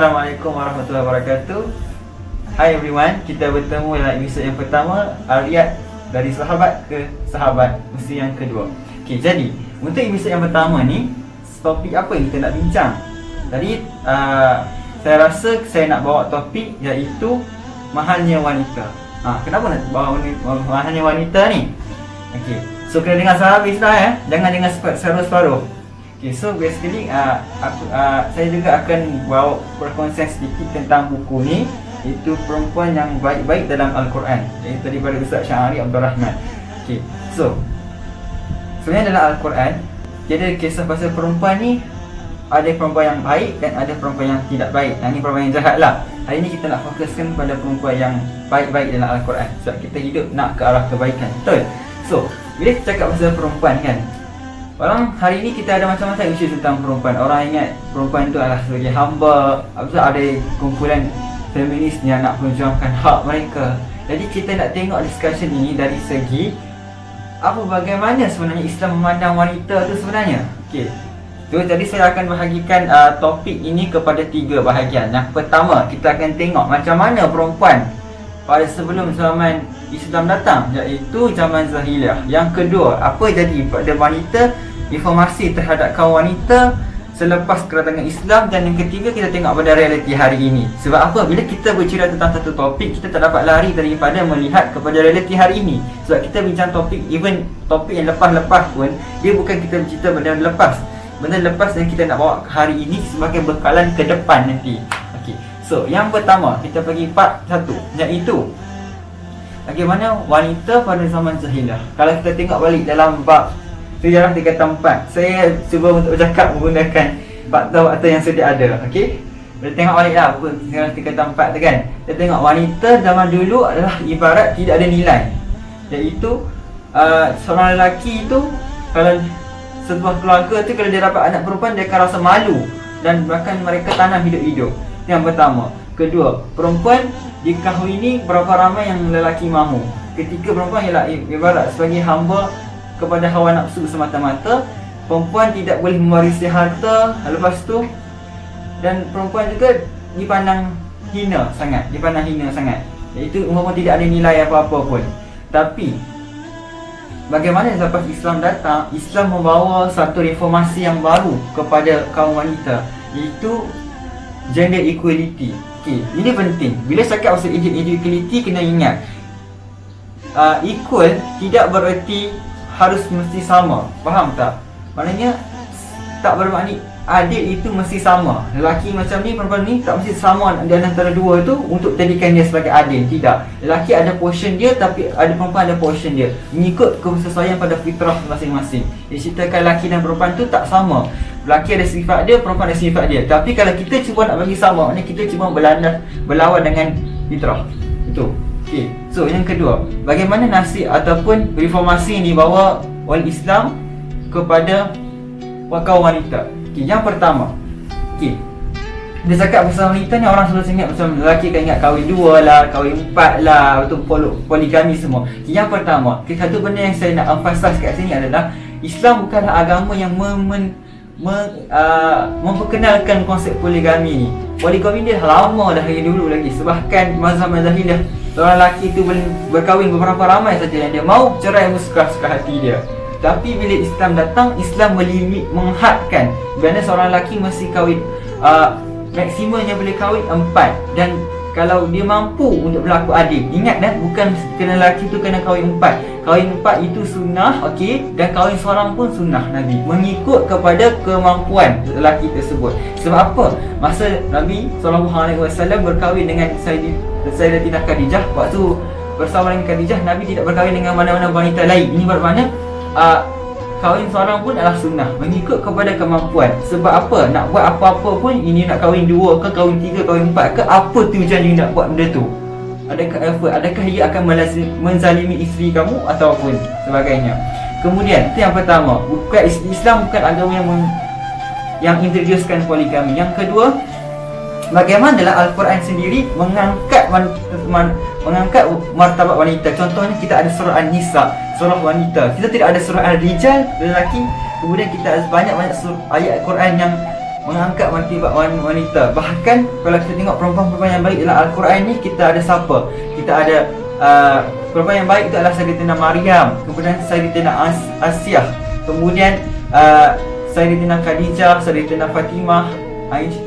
Assalamualaikum warahmatullahi wabarakatuh. Hai everyone, kita bertemu dalam episod yang pertama, Al-Riyad dari sahabat ke sahabat, mesti yang kedua. Okey, jadi untuk episod yang pertama ni, topik apa yang kita nak bincang? Jadi saya rasa saya nak bawa topik iaitu mahalnya wanita. Kenapa nak bawa mahalnya wanita ni? Okey, so kena dengar sampai habis lah jangan dengar separuh-separuh. Okay, so basically saya juga akan bawa berkongsi sedikit tentang buku ni, iaitu Perempuan yang Baik-Baik dalam Al-Quran, iaitu daripada Ustaz Syahari Abdul Rahman. Okay, so sebenarnya dalam Al-Quran dia ada kisah pasal perempuan ni, ada perempuan yang baik dan ada perempuan yang tidak baik. Ini perempuan yang jahat lah. Hari ni kita nak fokuskan pada perempuan yang baik-baik dalam Al-Quran, sebab kita hidup nak ke arah kebaikan. Betul? So bila kita cakap pasal perempuan kan, orang hari ni kita ada macam-macam isu tentang perempuan. Orang ingat perempuan tu adalah sebagai hamba. Ada kumpulan feminis yang nak perjuangkan hak mereka. Jadi kita nak tengok discussion ini dari segi bagaimana sebenarnya Islam memandang wanita tu sebenarnya. Okey. So jadi saya akan bahagikan topik ini kepada 3 bahagian. Yang pertama, kita akan tengok macam mana perempuan pada sebelum zaman Islam datang, iaitu zaman Zahiliyah. Yang kedua, apa jadi pada wanita, informasi terhadap kaum wanita selepas kedatangan Islam. Dan yang ketiga, kita tengok pada realiti hari ini. Sebab apa? Bila kita bercerita tentang satu topik, kita tak dapat lari daripada melihat kepada realiti hari ini. Sebab kita bincang topik, even topik yang lepas-lepas pun, dia bukan kita bercerita benda lepas. Benda lepas yang kita nak bawa ke hari ini sebagai bekalan ke depan nanti. Okey. So, yang pertama, kita pergi part 1, iaitu bagaimana wanita pada zaman Jahiliyah. Kalau kita tengok balik dalam bab Sejarah Tingkatan 4, saya cuba untuk bercakap menggunakan fakta-fakta yang sedia ada. Okey, kita tengok balik lah buku Sejarah Tingkatan 4 tu kan. Kita tengok wanita zaman dulu adalah ibarat tidak ada nilai. Iaitu seorang lelaki tu, kalau sebuah keluarga tu, kalau dia dapat anak perempuan, dia akan rasa malu dan bahkan mereka tanam hidup-hidup. Yang pertama. Kedua, perempuan dikahwini berapa ramai yang lelaki mahu. Ketika perempuan ialah ibarat sebagai hamba kepada hawa nafsu semata-mata, perempuan tidak boleh mewarisi harta lepas tu, dan perempuan juga dipandang hina sangat, iaitu perempuan tidak ada nilai apa-apa pun. Tapi bagaimana selepas Islam datang, Islam membawa satu reformasi yang baru kepada kaum wanita, iaitu gender equality. Okay, ini penting. Bila cakap pasal gender equality, kena ingat equal tidak bererti harus mesti sama. Faham tak? Maknanya tak bermakna adil itu mesti sama. Lelaki macam ni, perempuan ni tak mesti sama di antara dua tu untuk jadikan dia sebagai adil. Tidak. Lelaki ada portion dia, tapi ada perempuan ada portion dia, mengikut kesesuaian pada fitrah masing-masing. Dia ceritakan lelaki dan perempuan tu tak sama. Lelaki ada sifat dia, perempuan ada sifat dia. Tapi kalau kita cuba nak bagi sama, maknanya kita cuba berlawan dengan fitrah. Itu. Okey. So yang kedua, bagaimana nasib ataupun reformasi ini dibawa oleh Islam kepada kaum wanita. Okey, yang pertama. Okey. Dia cakap pasal wanita ni, orang selalu ingat macam lelaki kan ingat kahwin 2 lah, kahwin 4 lah, betul, poligami semua. Okay, yang pertama, satu benda yang saya nak emphasize kat sini adalah Islam bukanlah agama yang memperkenalkan konsep poligami ni. Poligami dia lama dah, dari dulu lagi. Sebabkan zaman Jahiliyah, seorang lelaki tu boleh berkahwin beberapa ramai saja yang dia mau, cerai suka-suka hati dia. Tapi bila Islam datang, Islam menghadkan kerana seorang lelaki mesti kahwin maksimumnya boleh kahwin 4. Dan kalau dia mampu untuk berlaku adil, ingat bukan kena lelaki tu kena kahwin 4. Kahwin 4 itu sunnah, okey, dan kahwin seorang pun sunnah Nabi, mengikut kepada kemampuan lelaki tersebut. Sebab apa? Masa Nabi SAW berkahwin dengan Sayyidatina Khadijah, waktu bersama dengan Khadijah, Nabi tidak berkahwin dengan mana-mana wanita lain. Ini bermakna kahwin seorang pun adalah sunnah, mengikut kepada kemampuan. Sebab apa? Nak buat apa-apa pun, ini nak kahwin 2 ke, kahwin 3, kahwin 4 ke, apa tujuan dia nak buat benda tu? Adakah effort? Adakah ia akan menzalimi isteri kamu ataupun sebagainya? Kemudian, itu yang pertama. Islam bukan agama yang introducekan poligami. Yang kedua, bagaimana dalam Al-Quran sendiri mengangkat martabat wanita. Contohnya kita ada surah An-Nisa, surah wanita. Kita tidak ada surah Al-Rijal, lelaki. Kemudian kita ada banyak-banyak ayat Al-Quran yang mengangkat martabat wanita. Bahkan kalau kita tengok perempuan-perempuan yang baik dalam Al-Quran ni, kita ada siapa? Kita ada perempuan yang baik itu adalah Sayyidatina Maryam, kemudian Sayyidatina Asyah, kemudian Sayyidatina Khadijah, Sayyidatina Fatimah,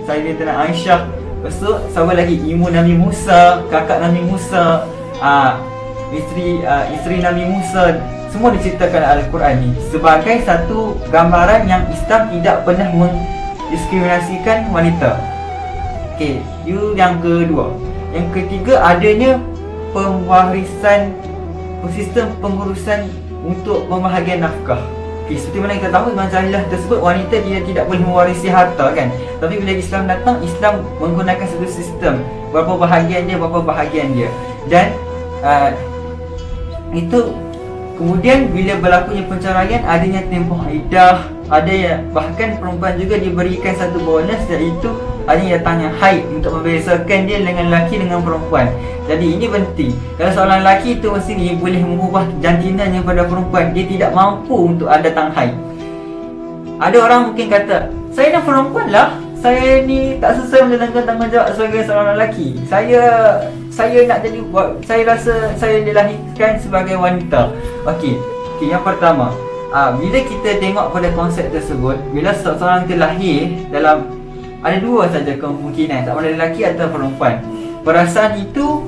Sayyidatina Aisyah. Lepas tu siapa lagi? Ibu Nabi Musa, kakak Nabi Musa, isteri Nabi Musa. Semua diceritakan dalam Al-Quran ni sebagai satu gambaran yang Islam tidak pernah mendiskriminasikan wanita. Okey, itu yang kedua. Yang ketiga, adanya pewarisan, sistem pengurusan untuk pembahagian nafkah. Okey, seperti mana kita tahu dalam jahiliah tersebut wanita dia tidak boleh mewarisi harta kan. Tapi bila Islam datang, Islam menggunakan satu sistem berapa bahagian dia. Dan itu kemudian bila berlakunya perceraian, adanya tempoh iddah, ada yang bahkan perempuan juga diberikan satu bonus, iaitu adanya datangnya haid untuk membezakan dia dengan lelaki dengan perempuan. Jadi ini penting. Kalau seorang lelaki itu mesti ni boleh mengubah jantinanya pada perempuan, dia tidak mampu untuk datang haid. Ada orang mungkin kata, saya ni perempuan lah, saya ni tak selesai menjalankan tanggungjawab sebagai seorang lelaki. Saya nak jadi, saya rasa saya dilahirkan sebagai wanita. Okey, yang pertama, bila kita tengok pada konsep tersebut, bila seseorang terlahir dalam, ada dua saja kemungkinan, sama ada lelaki atau perempuan. Perasaan itu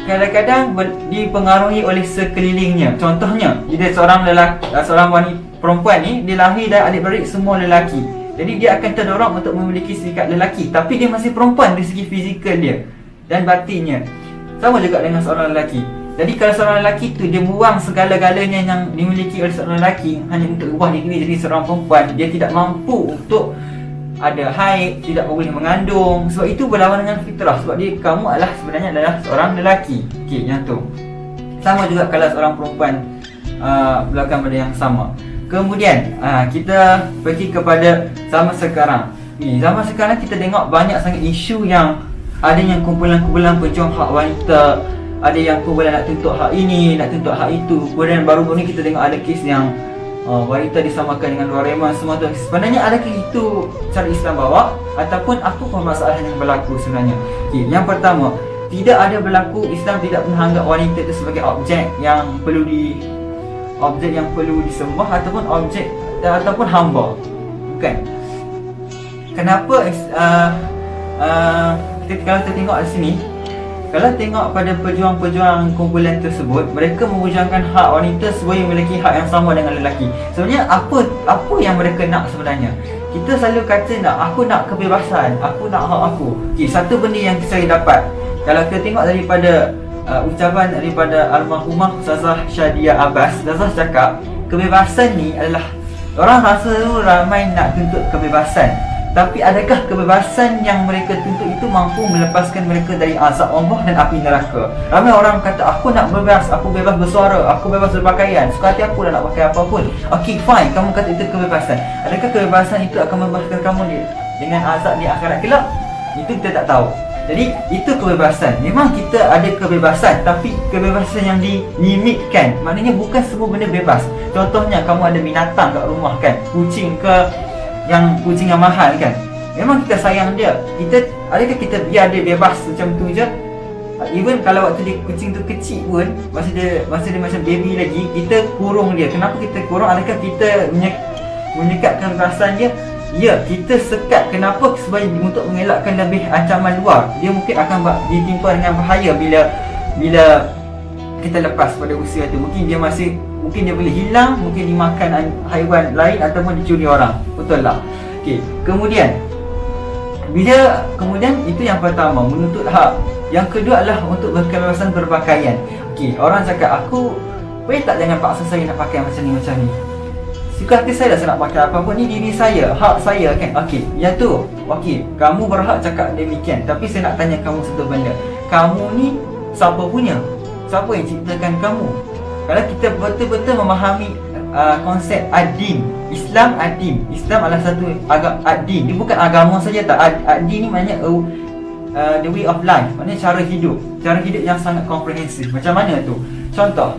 kadang-kadang dipengaruhi oleh sekelilingnya. Contohnya, bila seorang wanita perempuan ni dia lahir dan adik-beradik semua lelaki, jadi dia akan terdorong untuk memiliki sikap lelaki, tapi dia masih perempuan dari segi fizikal dia dan batinnya. Sama juga dengan seorang lelaki. Jadi kalau seorang lelaki tu dia buang segala-galanya yang dimiliki oleh seorang lelaki hanya untuk ubah diri jadi seorang perempuan, dia tidak mampu untuk ada haid, tidak boleh mengandung. Sebab itu berlawan dengan fitrah. Sebab dia, kamu sebenarnya adalah seorang lelaki. Okey, yang tu. Sama juga kalau seorang perempuan berlaku pada yang sama. Kemudian kita pergi kepada zaman sekarang. Zaman sekarang kita tengok banyak sangat isu yang adanya kumpulan-kumpulan pejuang hak wanita, ada yang kumpulan nak tuntut hak ini, nak tuntut hak itu. Kemudian baru-baru ni kita tengok ada kes yang wanita disamakan dengan Doraemon semua tu. Sebenarnya adakah itu cara Islam bawa ataupun apa permasalahan yang berlaku sebenarnya? Okay, yang pertama, tidak ada berlaku, Islam tidak pernah anggap wanita itu sebagai objek yang perlu disembah ataupun objek ataupun hamba. Bukan. Kenapa kalau kita tengok di sini, kalau tengok pada pejuang-pejuang kumpulan tersebut, mereka memperjuangkan hak wanita supaya memiliki hak yang sama dengan lelaki. Sebenarnya apa yang mereka nak sebenarnya? Kita selalu kata aku nak kebebasan, aku nak hak aku. Okay, satu benda yang saya dapat, kalau kita tengok daripada ucapan daripada almarhumah Ustazah Syadia Abbas, Ustazah cakap kebebasan ni adalah, orang rasa ramai nak tuntut kebebasan, tapi adakah kebebasan yang mereka tuntut itu mampu melepaskan mereka dari azab Allah dan api neraka? Ramai orang kata aku nak bebas, aku bebas bersuara, aku bebas berpakaian, suka hati aku nak pakai apa pun. Okey, fine, kamu kata itu kebebasan. Adakah kebebasan itu akan membebaskan kamu dengan azab di akhirat kelak? Itu kita tak tahu. Jadi itu kebebasan. Memang kita ada kebebasan, tapi kebebasan yang dilimitkan. Maknanya bukan semua benda bebas. Contohnya kamu ada binatang kat rumah kan, kucing yang mahal kan, memang kita sayang dia. Adakah kita biar dia bebas macam tu je? Even kalau waktu dia kucing tu kecil pun, masa dia macam baby lagi, kita kurung dia. Kenapa kita kurung? Adakah kita menyekatkan perasaan dia? Ya, kita sekat. Kenapa? Sebab untuk mengelakkan lebih ancaman luar. Dia mungkin akan ditimpa dengan bahaya bila kita lepas pada usia tu. Mungkin dia boleh hilang, mungkin dimakan haiwan lain ataupun dicuri orang. Betul tak? Okey, kemudian itu yang pertama, menuntut hak. Yang kedua adalah untuk kebebasan berpakaian. Okey, orang cakap, aku boleh tak jangan paksa saya nak pakai macam ni. Suka hati saya dah, saya nak pakai apa pun, ni diri saya, hak saya kan. Okey, yang tu, okey, kamu berhak cakap demikian. Tapi saya nak tanya kamu satu benda. Kamu ni siapa punya? Siapa yang ciptakan kamu? Kalau kita betul-betul memahami konsep ad-din, Islam ad-din, Islam adalah satu ad-din. Dia bukan agama saja tak. Ad-din ni maknanya the way of life, maknanya cara hidup yang sangat komprehensif. Macam mana tu? Contoh,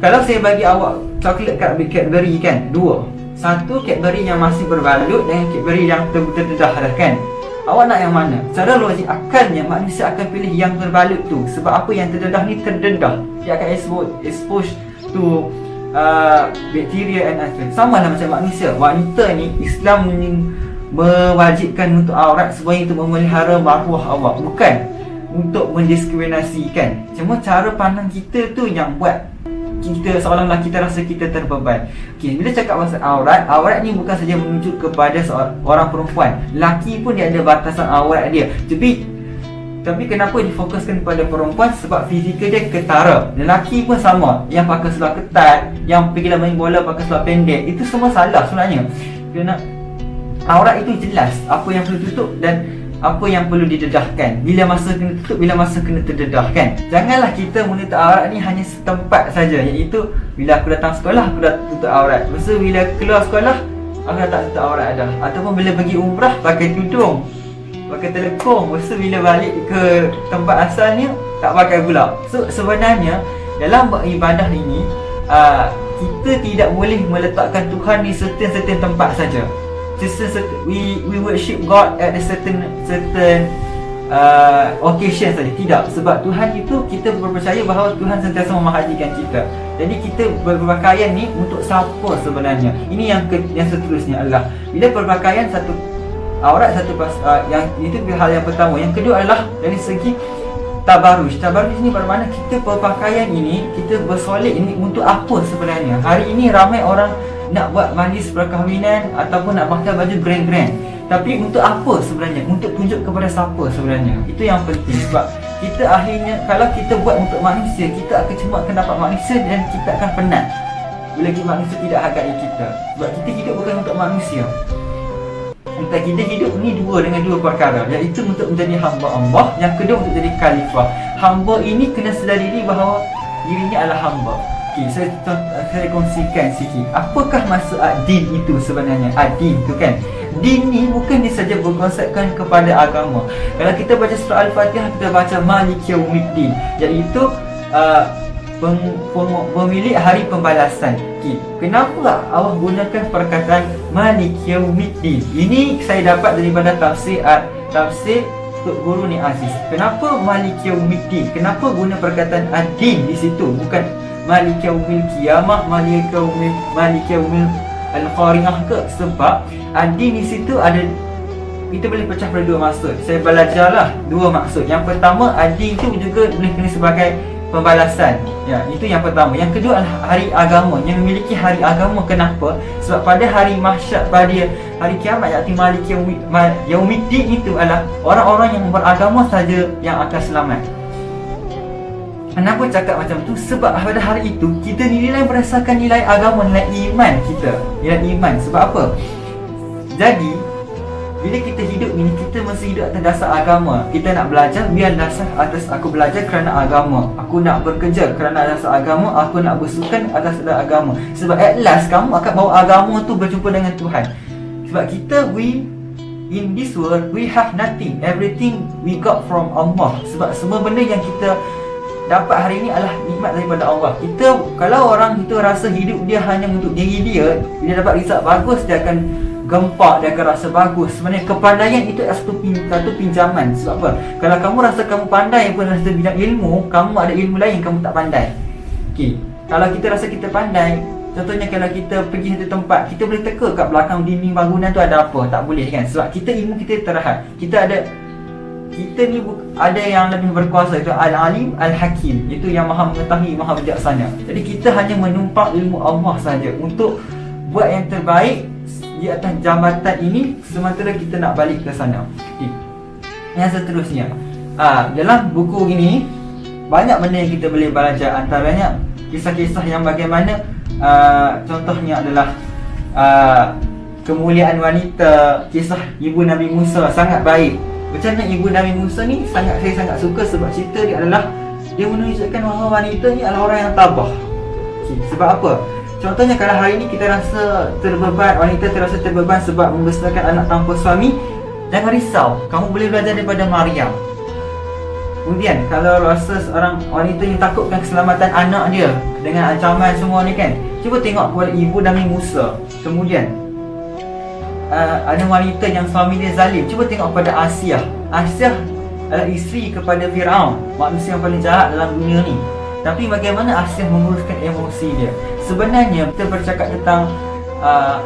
kalau saya bagi awak coklat kat Cadbury kan, 2, satu Cadbury yang masih berbalut dengan Cadbury yang terdedah dah kan. Awak nak yang mana? Secara logik akalnya manusia akan pilih yang berbalut tu. Sebab apa? Yang terdedah ni terdedah, dia akan expose to bakteria and etc. Sama lah macam manusia. Wanita ni Islam mewajibkan untuk aurat sebagai untuk memelihara maruah awak, bukan untuk mendiskriminasikan. Cuma cara pandang kita tu yang buat kita seolah-olah kita rasa kita terbeban. Okey, bila cakap pasal aurat, aurat ni bukan saja menunjuk kepada seorang perempuan. Lelaki pun dia ada batasan aurat dia. Tapi kenapa difokuskan kepada perempuan? Sebab fizikal dia ketara. Lelaki pun sama, yang pakai seluar ketat, yang pergi main bola pakai seluar pendek, itu semua salah sebenarnya. Kerana aurat itu jelas apa yang perlu tutup dan apa yang perlu didedahkan. Bila masa kena tutup, bila masa kena terdedahkan. Janganlah kita monitor aurat ni hanya setempat saja, iaitu bila aku datang sekolah aku dah tutup aurat. Lepas tu bila keluar sekolah aku dah tak tutup aurat dah. Ataupun bila pergi umrah pakai tudung, pakai telekong. Lepas tu bila balik ke tempat asalnya tak pakai pula. So sebenarnya dalam beribadah ini kita tidak boleh meletakkan Tuhan di certain tempat saja. We worship God at a certain occasion saja. Tidak, sebab Tuhan itu kita berpercaya bahawa Tuhan sentiasa memahajikan kita. Jadi kita berpakaian ni untuk siapa sebenarnya? Ini yang seterusnya adalah bila berpakaian satu aurat yang itu hal yang pertama. Yang kedua adalah dari segi tabaruj. Tabaruj ni bermakna kita berpakaian ini, kita bersolek ini untuk apa sebenarnya? Hari ini ramai orang nak buat majlis perkahwinan ataupun nak pakai baju grand-grand. Tapi untuk apa sebenarnya? Untuk tunjuk kepada siapa sebenarnya? Itu yang penting. Sebab kita akhirnya, kalau kita buat untuk manusia, kita akan cuma akan dapat manusia dan kita akan penat bila manusia tidak hargai kita. Sebab kita hidup bukan untuk manusia. Kita hidup ni dengan dua perkara, iaitu untuk menjadi hamba Allah, yang kedua untuk jadi khalifah. Hamba ini kena sedar diri bahawa dirinya adalah hamba. Okey, saya kongsikan sikit. Apakah maksud ad-din itu sebenarnya? Ad-din tu kan, din ni bukan dia saja berkonsepkan kepada agama. Kalau kita baca surah Al-Fatihah, kita baca Maliki Yaumiddin, iaitu pemilik hari pembalasan. Okey, kenapa Allah gunakan perkataan Maliki Yaumiddin? Ini saya dapat daripada tafsir Tok Guru Ni Aziz. Kenapa Maliki Yaumiddin? Kenapa guna perkataan ad-din di situ, bukan Maliki Yaumil Qiyamah, Maliki Yaumil Al-Qari'ah ke? Sebab ad-din di situ ada, kita boleh pecah pada dua maksud. Saya belajarlah dua maksud. Yang pertama, ad-din itu juga boleh kena sebagai pembalasan. Ya, itu yang pertama. Yang kedua adalah hari agama, yang memiliki hari agama. Kenapa? Sebab pada hari mahsyar, pada hari kiamat, iaitu Maliki Yaumiddin, itu adalah orang-orang yang beragama saja yang akan selamat. Kenapa cakap macam tu? Sebab pada hari itu kita dinilai berdasarkan nilai agama, nilai iman kita. Nilai iman. Sebab apa? Jadi bila kita hidup ini, kita mesti hidup atas dasar agama. Kita nak belajar, biar dasar atas aku belajar kerana agama. Aku nak bekerja kerana dasar agama. Aku nak bersukan atas dasar agama. Sebab at last kamu akan bawa agama tu berjumpa dengan Tuhan. Sebab kita, in this world, we have nothing. Everything we got from Allah. Sebab semua benda yang kita dapat hari ini adalah nikmat daripada Allah. Kalau orang itu rasa hidup dia hanya untuk diri dia, bila dapat result bagus, dia akan gempak, dia akan rasa bagus. Sebenarnya kepandaian itu satu pinjaman. Sebab apa? Kalau kamu rasa kamu pandai pun dalam bidang ilmu, kamu ada ilmu lain yang kamu tak pandai. Okey, kalau kita rasa kita pandai, contohnya kalau kita pergi satu tempat, kita boleh teka kat belakang dinding bangunan tu ada apa. Tak boleh kan? Sebab ilmu kita terhad. Kita ni ada yang lebih berkuasa, itu Al-Alim Al-Hakim, itu yang maha mengetahui, maha bijaksana. Jadi kita hanya menumpang ilmu Allah saja untuk buat yang terbaik di atas jambatan ini, sementara kita nak balik ke sana. Yang seterusnya, dalam buku ini banyak benda yang kita boleh belajar. Antaranya kisah-kisah yang bagaimana contohnya adalah kemuliaan wanita. Kisah ibu Nabi Musa sangat baik. Macam mana ibu Nabi Musa ni saya sangat suka, sebab cerita dia adalah dia menunjukkan bahawa wanita ni adalah orang yang tabah. Sebab apa? Contohnya kalau hari ni kita rasa terbeban, wanita terasa terbeban sebab membesarkan anak tanpa suami, jangan risau, kamu boleh belajar daripada Maryam. Kemudian kalau rasa seorang wanita yang takutkan keselamatan anak dia dengan ancaman semua ni kan, cuba tengok kepada ibu Nabi Musa. Kemudian ada wanita yang suami dia zalim, cuba tengok pada Asiah. Asiah adalah isteri kepada Firaun, manusia yang paling jahat dalam dunia ni. Tapi bagaimana Asiah menguruskan emosi dia? Sebenarnya kita bercakap tentang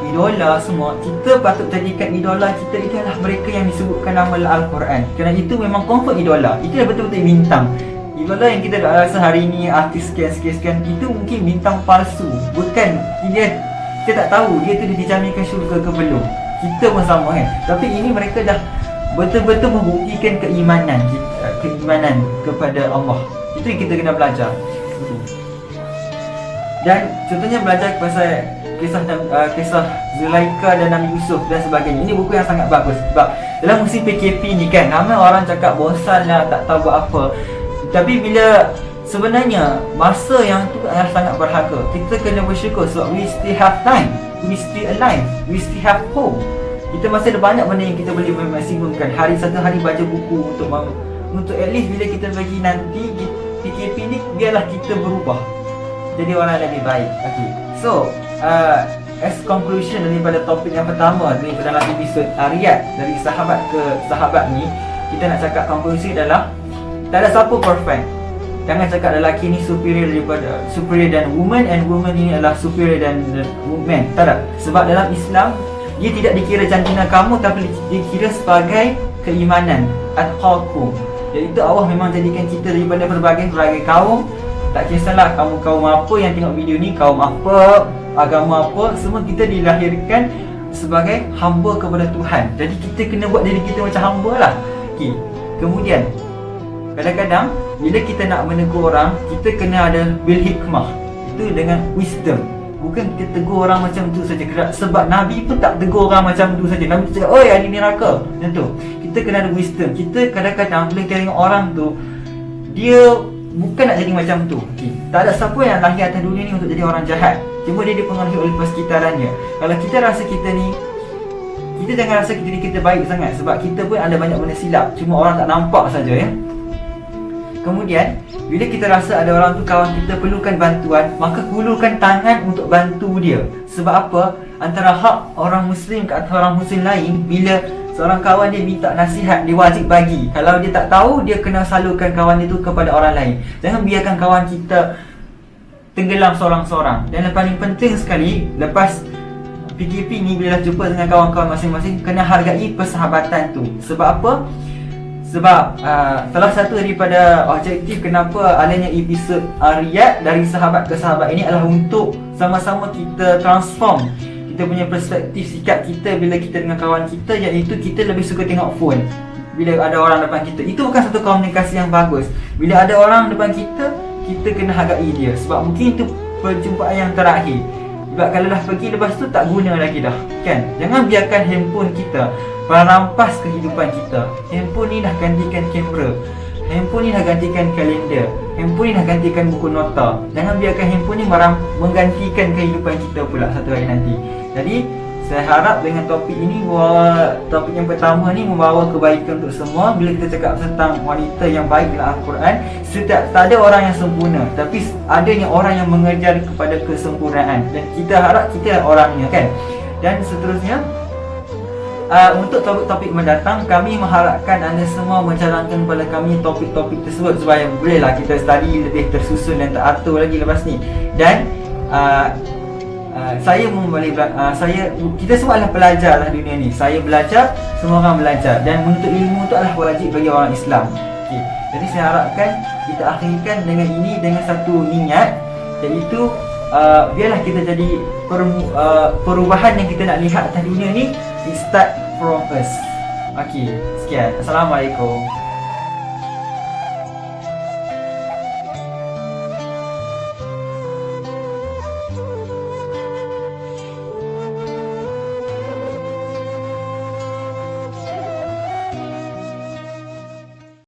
idola semua, kita patut jadikan idola kita itu adalah mereka yang disebutkan nama Al-Quran. Kerana itu memang confirm idola. Itu dah betul-betul bintang. Idola yang kita rasa hari ini artis sekian-sekian itu mungkin bintang palsu. Bukan dia, kita tak tahu dia tu dijaminkan syurga ke belum. Kita pun sama kan. Tapi ini mereka dah betul-betul membuktikan keimanan kepada Allah. Itu yang kita kena belajar. Dan contohnya belajar pasal kisah Zulaikha dan Nabi Yusuf dan sebagainya. Ini buku yang sangat bagus. Sebab dalam musim PKP ni kan, ramai orang cakap bosan lah, tak tahu buat apa. Tapi bila sebenarnya masa yang tu adalah sangat berharga. Kita kena bersyukur sebab we still have time, we still alive, we still have hope. Kita masih ada banyak benda yang kita boleh memaksimumkan. Satu hari baca buku untuk at least bila kita bagi nanti PKP ni, biarlah kita berubah jadi orang yang lebih baik. Okay. So as conclusion daripada topik yang pertama daripada dalam episod Riyad dari sahabat ke sahabat ni, kita nak cakap konklusi adalah tak ada siapa perfect. Jangan cakap lelaki ni superior dan woman, and woman ini adalah superior dan man. Tak ada. Sebab dalam Islam dia tidak dikira jantina kamu, tapi dikira sebagai keimanan, atqakum. Iaitu Allah memang jadikan kita daripada berbagai kaum. Tak kisahlah kamu kaum apa yang tengok video ni, kaum apa, agama apa, semua kita dilahirkan sebagai hamba kepada Tuhan. Jadi kita kena buat diri kita macam hamba lah. Okay. Kemudian kadang-kadang bila kita nak menegur orang, kita kena ada bil hikmah. Itu dengan wisdom. Bukan kita tegur orang macam tu saja. Sebab Nabi pun tak tegur orang macam tu saja. Nabi tu cakap, oi ahli neraka, macam tu. Kita kena ada wisdom. Kita kadang-kadang bila kita tengok orang tu, dia bukan nak jadi macam tu. Okay. Tak ada siapa yang lahir atas dunia ni untuk jadi orang jahat. Cuma dia dipengaruhi oleh persekitarannya. Kalau kita rasa kita ni, kita jangan rasa diri kita baik sangat. Sebab kita pun ada banyak benda silap, cuma orang tak nampak saja ya. Kemudian bila kita rasa ada orang tu kawan kita perlukan bantuan, maka hulurkan tangan untuk bantu dia. Sebab apa? Antara hak orang Muslim ke atas orang Muslim lain, bila seorang kawan dia minta nasihat, dia wajib bagi. Kalau dia tak tahu, dia kena salurkan kawan dia tu kepada orang lain. Jangan biarkan kawan kita tenggelam seorang-seorang. Dan yang paling penting sekali, lepas PKP ni, bila dah jumpa dengan kawan-kawan masing-masing, kena hargai persahabatan tu. Sebab apa? Sebab salah satu daripada objektif kenapa adanya episod Riyad dari sahabat ke sahabat ini adalah untuk sama-sama kita transform kita punya perspektif sikap kita bila kita dengan kawan kita, iaitu kita lebih suka tengok phone bila ada orang depan kita. Itu bukan satu komunikasi yang bagus. Bila ada orang depan kita, kita kena hargai dia. Sebab mungkin itu perjumpaan yang terakhir. Sebab kalau dah pergi, lepas tu tak guna lagi dah, kan? Jangan biarkan handphone kita merampas kehidupan kita. Handphone ni dah gantikan kamera, handphone ni dah gantikan kalender, handphone ni dah gantikan buku nota. Jangan biarkan handphone ni menggantikan kehidupan kita pula satu hari nanti. Jadi saya harap dengan topik ini, topik yang pertama ni membawa kebaikan untuk semua. Bila kita cakap tentang wanita yang baik dalam Al-Quran, tak ada orang yang sempurna, tapi adanya orang yang mengejar kepada kesempurnaan. Dan kita harap kita orangnya, kan? Dan seterusnya, untuk topik-topik mendatang, kami mengharapkan anda semua menjalankan kepada kami topik-topik tersebut supaya bolehlah kita study lebih tersusun dan teratur lagi lepas ni. Dan kita semua adalah pelajar lah dunia ni. Saya belajar, semua orang belajar, dan menuntut ilmu itu adalah wajib bagi orang Islam. Okay. Jadi saya harapkan kita akhirkan dengan ini, dengan satu niat, iaitu biarlah kita jadi perubahan yang kita nak lihat atas dunia ni. It start from us. Okay, sekian. Assalamualaikum.